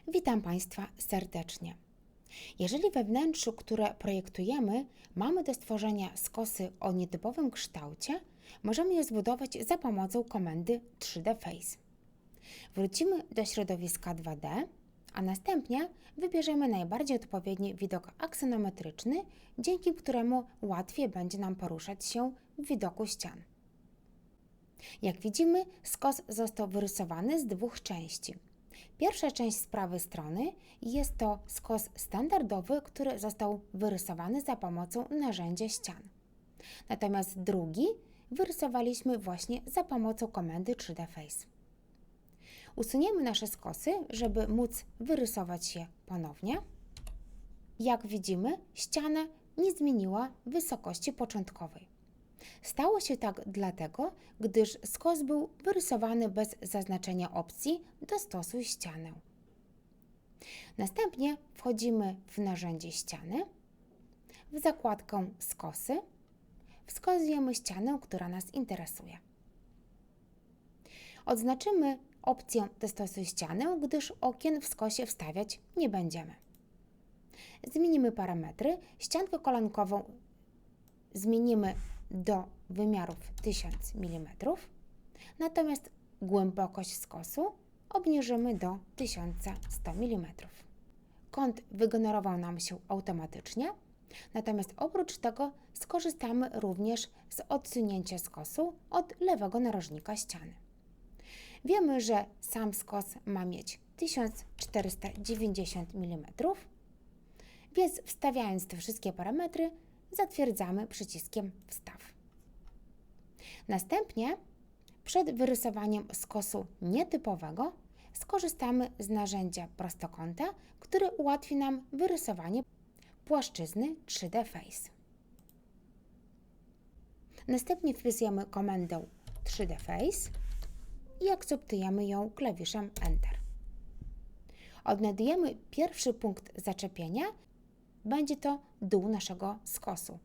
Witam Państwa serdecznie. Jeżeli we wnętrzu, które projektujemy, mamy do stworzenia skosy o nietypowym kształcie, możemy je zbudować za pomocą komendy 3D Face. Wrócimy do środowiska 2D, a następnie wybierzemy najbardziej odpowiedni widok aksonometryczny, dzięki któremu łatwiej będzie nam poruszać się w widoku ścian. Jak widzimy, skos został wyrysowany z dwóch części. Pierwsza część z prawej strony jest to skos standardowy, który został wyrysowany za pomocą narzędzia ścian. Natomiast drugi wyrysowaliśmy właśnie za pomocą komendy 3D Face. Usuniemy nasze skosy, żeby móc wyrysować je ponownie. Jak widzimy, ściana nie zmieniła wysokości początkowej. Stało się tak dlatego, gdyż skos był wyrysowany bez zaznaczenia opcji Dostosuj ścianę. Następnie wchodzimy w narzędzie ściany, w zakładkę skosy, wskazujemy ścianę, która nas interesuje. Odznaczymy opcję Dostosuj ścianę, gdyż okien w skosie wstawiać nie będziemy. Zmienimy parametry, ściankę kolankową zmienimy do wymiarów 1000 mm, natomiast głębokość skosu obniżymy do 1100 mm. Kąt wygenerował nam się automatycznie, natomiast oprócz tego skorzystamy również z odsunięcia skosu od lewego narożnika ściany. Wiemy, że sam skos ma mieć 1490 mm, więc wstawiając te wszystkie parametry, zatwierdzamy przyciskiem Wstaw. Następnie przed wyrysowaniem skosu nietypowego skorzystamy z narzędzia prostokąta, który ułatwi nam wyrysowanie płaszczyzny 3D Face. Następnie wpisujemy komendę 3D Face i akceptujemy ją klawiszem Enter. Odnajdujemy pierwszy punkt zaczepienia. Będzie to dół naszego skosu.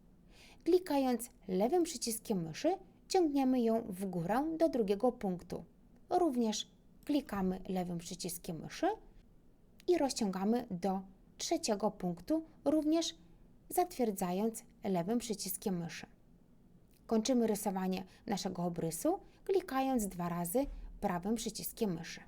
Klikając lewym przyciskiem myszy, ciągniemy ją w górę do drugiego punktu. Również klikamy lewym przyciskiem myszy i rozciągamy do trzeciego punktu, również zatwierdzając lewym przyciskiem myszy. Kończymy rysowanie naszego obrysu, klikając 2 razy prawym przyciskiem myszy.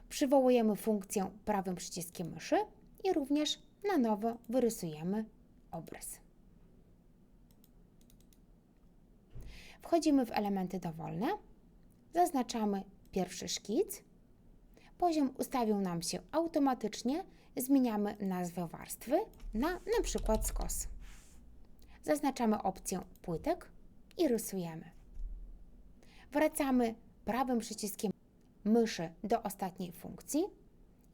Przywołujemy funkcję prawym przyciskiem myszy i również na nowo wyrysujemy obrys. Wchodzimy w elementy dowolne, zaznaczamy pierwszy szkic, poziom ustawił nam się automatycznie, zmieniamy nazwę warstwy na przykład skos. Zaznaczamy opcję płytek i rysujemy. Wracamy prawym przyciskiem myszy do ostatniej funkcji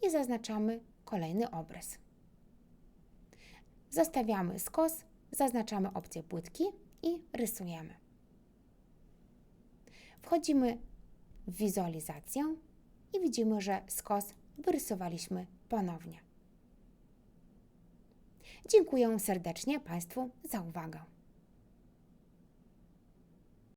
i zaznaczamy kolejny obrys. Zostawiamy skos, zaznaczamy opcję płytki i rysujemy. Wchodzimy w wizualizację i widzimy, że skos wyrysowaliśmy ponownie. Dziękuję serdecznie Państwu za uwagę.